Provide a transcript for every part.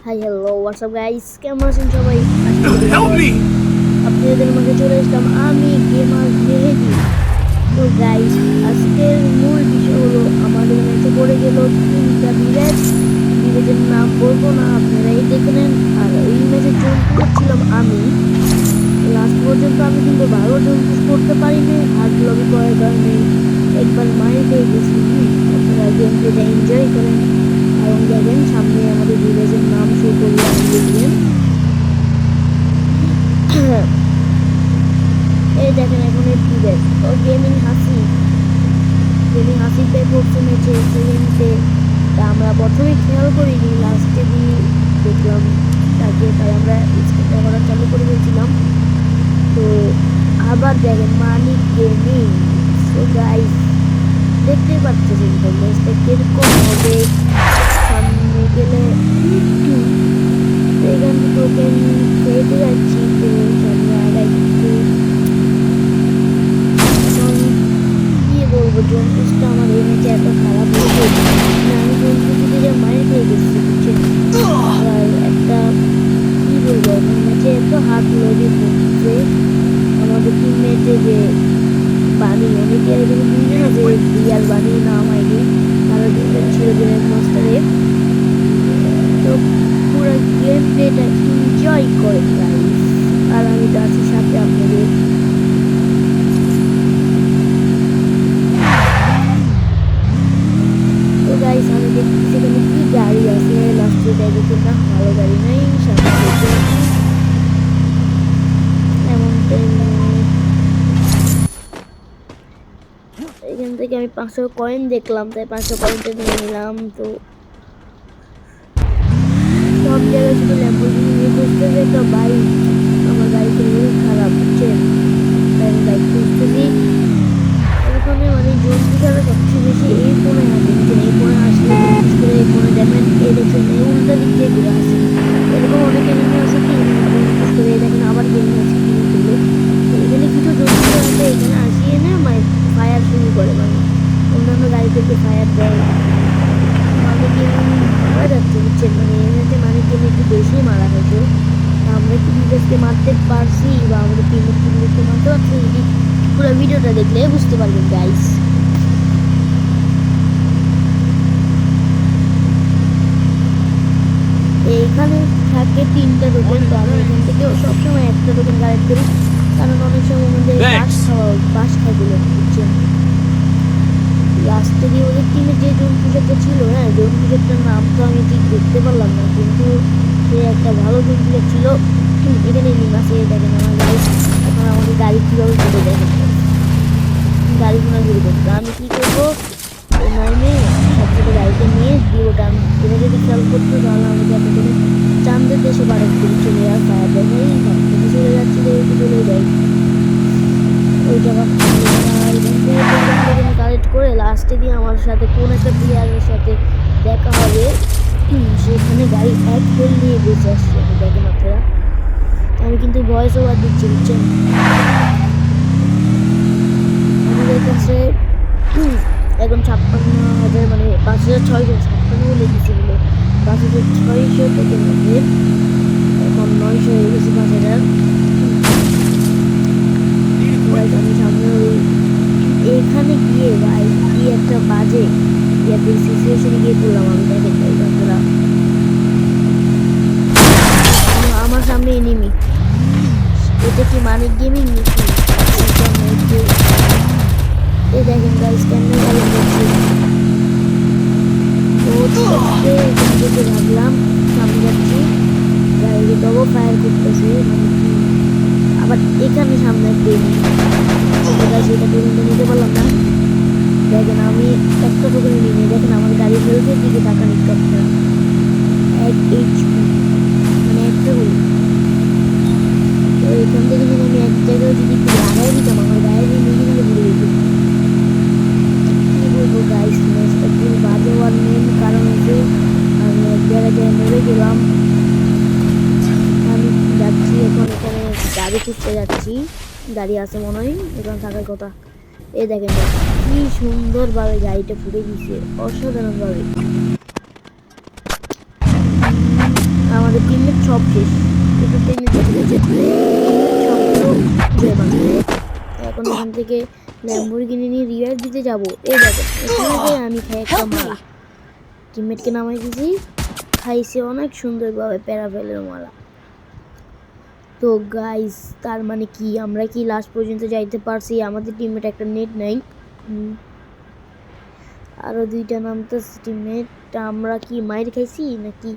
Hi hello WhatsApp guys, কেমন আছেন সবাই? আশা Dude, করি help ভালো me! আছেন। আপনাদের মাঝে চলে আসলাম আমি গেমার মেহেদি। তো গাইস, আজকের মূল বিষয় হলো আমাদের ম্যাচে পড়ে গেল তিনটা বিলেজ। বিলেজের নাম বলবো না, আপনারাই দেখে নেন। আর এই ম্যাচের জন্তুটা ছিলাম আমি। লাস্ট পর্যন্ত আমি কিন্তু ভালো জন্তু করতে পারিনি, হার্ড লবি করার কারণে একবার মাইর খেয়ে গেছি। আপনারা গেম প্লেটা এনজয় করেন এবং দেখেন সামনে আমাদের ভিলেজের নাম শো করলে আপনি দেখবেন। এই দেখেন এখন এই ভিলেজ ও গেমিং হাসি পে করছে ম্যাচে সেকেন্ডে। তা আমরা প্রথমে খেয়াল করিনি, লাস্টে দিয়ে দেখলাম তাকে, তাই আমরা স্কিপটা করা চালু করে দিয়েছিলাম। তো আবার দেখেন মানিক গেমিং। সো গাইস, দেখতেই পাচ্ছেন তো ম্যাচটা কিরকম হবে। সামনে গেলে এখান থেকে টোকেন খেতে যাচ্ছি, তো সামনে আগাইছি। এখন কি বলবো, জন্তুসটা আমার এই ম্যাচে এত খারাপ হয়েছে না, আমি জন্তুটিকে যে মাইর খেয়ে গেছি বুঝছেন। আবার একটা কি বলবো, এখন ম্যাচে এত হার্ড লবি করছে আমাদের টিমমেটে যে বানি, অনেকে এখানে দুইজন আছে, রিয়াল বানি নাম আইডি, তারা দুইজন ছিল গ্র্যান্ড মাস্টারে। তো পুরো গেম প্লেটা এনজয় করে গাইস। আর আমি তো আছি সাথে আপনাদের। তো গাইস, আমি দেখতেছি এখানে কি গাড়ি আছে, লাস্টে যাই দেখি না ভালো গাড়ি নাই, সামনে দেখতে এমন টাইমে এখান থেকে আমি 500 কয়েন দেখলাম, তাই 500 কয়েনটা নিয়ে নিলাম। তো সব জায়গায় শুধু ল্যাম্বরগিনি নিয়ে খুঁজতেছে একটা বাইক, আমার গাড়িটা খুবই খারাপ বুঝছেন, তাই আমি বাইক খুঁজতেছি। এখানে মানে জন্তু ছাড়া সবচেয়ে বেশি এই ফোনে আসে বুঝছেন, এই ফোনে আসলে বিশেষ করে এই ফোনে দেখেন, এই দেখছেন এই উল্টা দিক দিয়ে ঘুরে আসে। এরকম অনেক এনিমি আছে কি, বিশেষ করে এই দেখেন আবার গেমিং আছে কি করলো। তো এখানে কিছু জন্তু আছে, এখানে আসিয়ে না মানে ফায়ার শুরু করে, মানে অন্যান্য গাড়ি থেকে ফায়ার দেয়। মানে গেমিং মারা যাচ্ছে বুঝছেন, মানে এমনিতে মানে গেমে একটু বেশি মারা হয়েছে। আমরা কি বিদেশকে মারতে পারছি বা আমাদের টিমের টিমকে মারতে পারছি, যদি পুরো ভিডিওটা দেখলে বুঝতে পারবেন গাইস। এইখানে থাকে 3টা টোকেন, তো আমি এখান থেকে সবসময় একটা টোকেন কালেক্ট করি, কারণ অনেক সময় আমাদের বাস খাই দিল বুঝছেন। লাস্টে দিয়ে ওদের টিমে যে জন্তুটা ছিল, হ্যাঁ জন্তুটার নাম তো আমি ঠিক দেখতে পারলাম না, কিন্তু সে একটা ভালো জন্তুটা ছিল। এখানে নিম আছে, দেখেন আমার গাড়ি, এখন আমাদের গাড়ি কীভাবে ঘুরে, দেখেন গাড়ি ঘোড়া ঘুরে করতো। আমি কী করবো, নামে সবচেয়ে গাড়িটা নিয়ে দিয়ে ওটা আমি, এটা যদি খেয়াল করতো তাহলে আমাকে এত করে চান্দের দেশে পাঠাতে চলে আর ফায়ার দেয় নেই, সব থেকে চলে যাচ্ছি যেহেতু চলে যায় ওই জায়গা। কালেক্ট করে লাস্টে দিয়ে আমার সাথে কোন একটা প্লেয়ারের সাথে দেখা হবে, সেখানে গাড়ি এক ফেল নিয়ে বেঁচে আসছে। আমি দেখেন আপনারা, আমি কিন্তু ভয়েস ওভার দিচ্ছি বুঝছেন। আমাদের কাছে এখন 56,000 মানে 5,656 বলে দিচ্ছে বলে 5,600 টোকেন আছে, এখন 900 হয়ে গেছে 5,000। আমি সামনে ওই এখানে গিয়ে ভাই কি একটা বাজে ইয়াতে সিচুয়েশনে গিয়ে পড়লাম আমি, দেখেন ভাই আপনারা আমার সামনে এনিমি। এটা কি মানিক গেমিং নাকি? এই দেখেন গাইস কেমনে গাড়ি করছে, তো এখান থেকে ভাবলাম সামনে যাচ্ছি, গাড়িকে তবু ফায়ার করতেছে, মানে কি আবার এখানে সামনে একটা এনিমি। সেটা টোকেনটা নিতে পারলাম না। দেখেন আমি একটা টোকেন নিয়ে, দেখেন আমার গাড়ির হেলথের দিকে টাকা নিতে আপনারা, 1 HP মানে একটা গুলি। তো এখান থেকে যদি আমি এক জায়গায় যদি একটু লাগাই দিতাম, আমার গায়ে নিজে নিজে ঘুরে যেত। কি বলবো গাইস, ম্যাচটা খুব বাজে হওয়ার মেন কারণ হচ্ছে আমি এক জায়গায় মরে গেলাম। আমি যাচ্ছি এখন, এখানে গাড়ি খুঁজতে যাচ্ছি, গাড়ি আছে মনে হয় এখানে থাকার কথা। এই দেখেন কি সুন্দরভাবে গাড়িটা ফুটে দিচ্ছে, অসাধারণভাবে। আমাদের টিমমেট সব শেষ, একটু টেনে চলে সবগুলো জয় বাংলা। এখন এখান থেকে ল্যাম্বরগিনি নিয়ে রিভাইভ দিতে যাবো। এই দেখো এখানে যে আমি খাই একটা মারা, টিমমেটকে নামাই দিয়েছি, খাইছে অনেক সুন্দরভাবে প্যারাফেলের মারা। তো গাইস তার মানে কি আমরা কি লাস্ট পর্যন্ত যাইতে পারছি? আমাদের টিমমেট একটা নেট নাই, আরও দুইটা নামতেছে টিমমেট। আমরা কি মাইর খাইছি নাকি?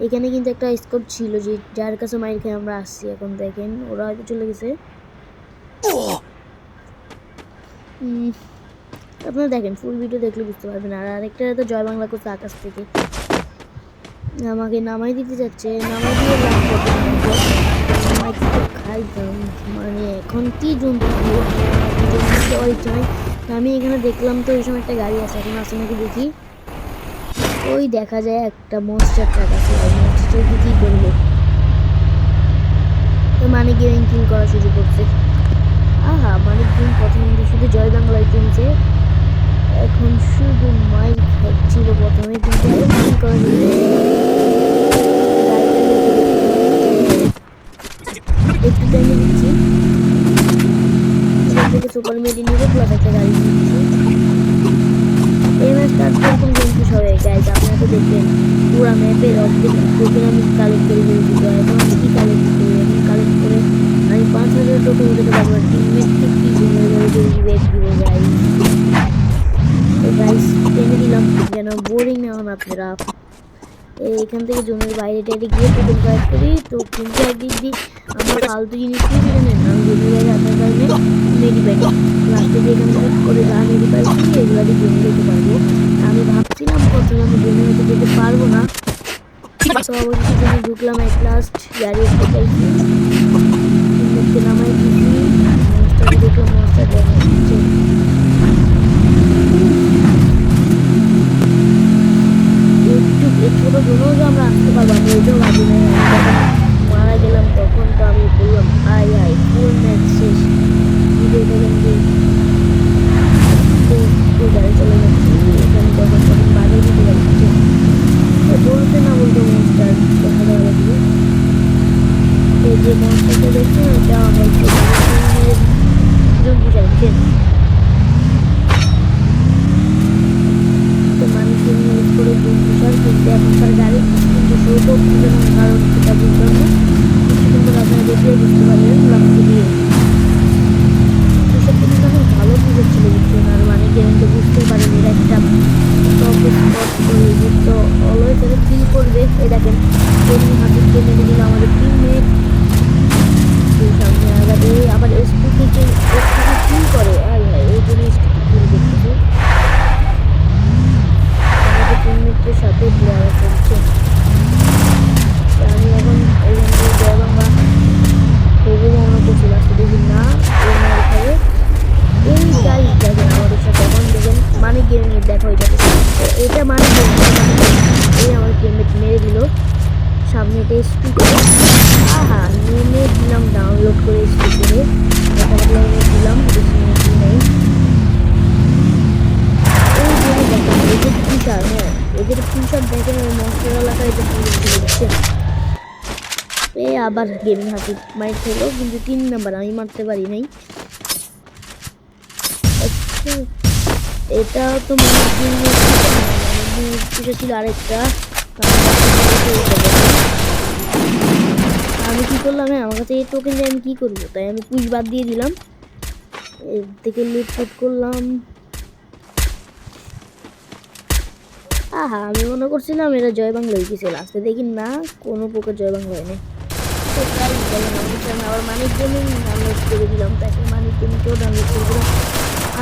এখানে কিন্তু একটা স্কোর ছিল যে যার কাছে মাইর খেয়ে আমরা আসছি। এখন দেখেন ওরা হয়তো চলে গেছে। আপনারা দেখেন ফুল ভিডিও দেখলে বুঝতে পারবেন। আর আরেকটা তো জয় বাংলা করছে আকাশ থেকে, আমাকে নামাই দিতে যাচ্ছে, নামাই দিয়ে খাইতাম। মানে এখন কি জন্তু আমি এখানে দেখলাম তো ওই সময় একটা গাড়ি আছে, এখন আসে নাকি দেখি। ওই দেখা যায় একটা মনস্টার ট্রাক আছে, মনস্টারকে কি করবো, তো মানিক গেমিং কিল করা শুরু করছে। আহা মানিক গেমিং প্রথম শুধু জয় বাংলায় কিনছে, এখন শুধু মাইক খাচ্ছিল প্রথমে, কিন্তু কিল করা একটু টাইমে দিচ্ছি থেকে সুপার মেডি নিয়ে প্লাস একটা গাড়ি নিচ্ছি। এই ম্যাচটা এরকম গেমস হবে গাইজ, আপনারা তো দেখবেন পুরা ম্যাপের অর্ধেক টোকেন আমি কালেক্ট করে ফেলছি। তো এখন আমি কি কালেক্ট করি, এখন কালেক্ট করে আমি 5000 টোকেন উঠাতে পারবো। টিমমেটকে কি রিভেট দিব গাইজ। তো গাইজ টেনে দিলাম যেন বোরিং না হন আপনারা। এখান থেকে জমির বাইরে টাইরে গিয়ে টোকেন কালেক্ট করি। তো কিন্তু একদিক দিয়ে আমার ফালতু জিনিস কি জানেন, আমি জমির বাইরে আসার কারণে মেডি পাই লাস্টে দিয়ে এখানে ক্লিক করে যা মেডি পাইছি এগুলো দিয়ে গেমে যেতে পারবো। আমি ভাবছিলাম প্রথমে আমি গেমে হয়তো যেতে পারবো না, তো অবশ্যই জন্য ঢুকলাম। এক লাস্ট গাড়ি একটা পাইছি, টিমমেটকে নামাই দিয়েছি, মনস্টারকে দেখলাম মনস্টার ড্যামেজ দিচ্ছে। একটু ছোটো জন্যও যে আমরা আসতে পারবো আমি ওইটাও ভাবি নাই। আমি মারা গেলাম তখন তো আমি বললাম আই আই ফুল ম্যাচ শেষ। ভিডিও দেখেন যে গাড়ি চলে যাচ্ছে, এখানে তখন তখন বাড়ি দিতে যাচ্ছে, বলতে না বলতে মনস্টার দেখা দেওয়া লাগবে। এই যে মনস্টারটা দেখছেন এটা হয়তো জন্তু চাইছেন, তো মানুষকে ইউজ করে জন্তু সার কিন্তু এখনকার গাড়ি কিন্তু সেটাও খুঁজে না, কারণ সেটা বুঝলাম না। কিন্তু আপনারা দেখিয়ে বুঝতে পারলেন লাস্টে দিয়ে এসব কিন্তু অনেক ভালো বুঝেছিল বুঝছেন। আর মানে গেমকে বুঝতে পারেন এরা একটা তো অলওয়েজ এরা ফিল করবে। এই দেখেন গেমিং হাতিকে মেরে দিল আমাদের টিমমেট, সামনে আগাবে আবার এসপি থেকে ফিল করে। আয় হায় এই জন্য এসপি ফিল করতেছে, আমাদের টিমমেটের সাথে প্লেয়ার চলছে। আমি এখন এইখান থেকে জয় বাংলা তবু মনে করছি লাস্টে দেখি না এই মার খাবে। এই গাইজ দেখেন আমাদের সাথে এখন দেখেন মানিক গেমিং এর দেখো এটা মানিক গেমিং, এই আমার টিমমেট মেরে দিল সামনে এটা এসপি করে। আহা নেমে দিলাম ডাউনলোড করে এসপি করে দিলাম, বেশি নেই। এই জন্য দেখেন এদের ফিশার, হ্যাঁ এদের ফিশার দেখেন মনস্টার এলাকায় এটা পুরো ফেলে দিচ্ছে। এ আবার গেমিং হাতি মাইর খেলো কিন্তু 3 নাম্বার আমি মারতে পারি নাই। এটা তো মানে ছিল আরেকটা। আমি কি করলাম, হ্যাঁ আমার কাছে এই টোকেন দিয়ে আমি কি করবো, তাই আমি পুশ বাদ দিয়ে দিলাম। এর থেকে লুট ফুট করলাম। আহা আমি মনে করছিলাম এরা জয় বাংলা হয়ে গেছে, লাস্টে দেখি না কোনো প্রকার জয় বাংলা হয় না। আবার মানিক গেমিং ডাউনলোড করে দিলাম, তাকে মানিক গেমিংকেও ডাউনলোড করে দিলাম।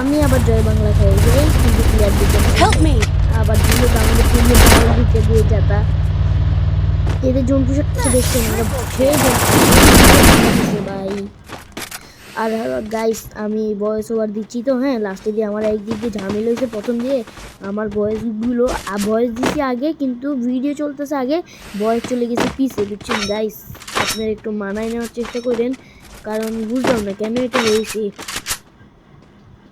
আমি আবার জয় বাংলা খেয়ে যাই কিন্তু প্লেয়ার দিতে আবার দিল আমাদের টিমে ডাউন দিতে দিয়ে যাতা। এদের জন্তু সাথে দেখছেন আমরা ভাই। আর গাইস আমি ভয়েস ওভার দিচ্ছি তো, হ্যাঁ লাস্টে দিয়ে আমার একদিক দিয়ে ঝামেলা হয়েছে। প্রথম দিয়ে আমার ভয়েসগুলো ভয়েস দিচ্ছি আগে কিন্তু ভিডিও চলতেছে আগে, ভয়েস চলে গেছে পিছে বুঝছেন গাইস। আপনারা একটু মানায় নেওয়ার চেষ্টা করেন, কারণ বুঝলাম না কেন এটা হয়েছে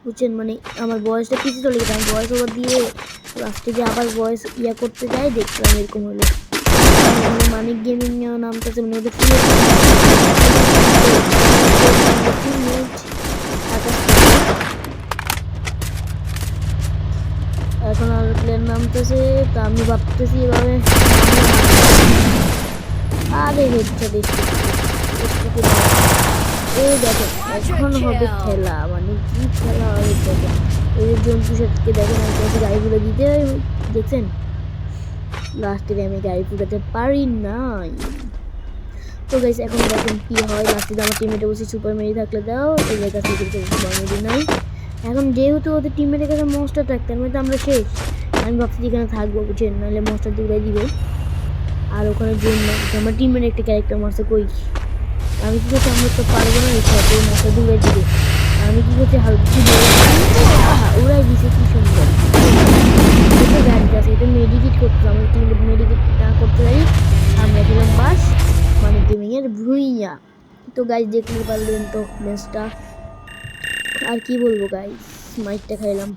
বুঝছেন। মানে আমার ভয়েসটা পিছে চলে গেছে, আমি ভয়েস ওভার দিয়ে লাস্টে যে আবার ভয়েস করতে যাই দেখলাম এরকম হলো। মানিক গেমিং নামতেছে মানে ওদের এখন আর প্লেয়ার নামতেছে, তা আমি ভাবতেছি এভাবে আরে হেডশট এই দেখেন এখন হবে খেলা, মানে কি খেলা হবে দেখেন। এই যে জন্তুর সাথে দেখেন আমি কাছে গাড়ি পুড়ে দিতে দেখছেন, লাস্টে আমি গাড়ি পুড়াতে পারি নাই। তো গাইস এখন দেখেন কি হয়, লাস্টে আমার টিমমেটে বসে সুপার মেরি থাকলে দাও, এদের কাছে কিন্তু সুপার মেরি নাই। এখন যেহেতু ওদের টিমমেটের কাছে মনস্টার থাকতে মানে তো আমরা শেষ। আমি ভাবছি যেখানে থাকবো বুঝছেন, নাহলে মনস্টার দিকে দিবে। আর ওখানে জন্য আমার টিমের একটা ক্যারেক্টার মারছে কই, আমি কি করছি আমরা তো পারবো না, সাথে মনস্টার দিকে দিবে। আমি কি করছি হালকা উড়াই দিছে কি সুন্দর। এটা গাড়ি আছে, এটা মেডিকেট করতে, আমার টিমমেট মেডিকেট না করতে পারি, আমরা খেলাম বাস মানে গেমিংয়ের ভুইয়া। তো গাইস দেখতে পারলেন তো ম্যাচটা, আর কি বলবো গাইস, মাইকটা খাইলাম।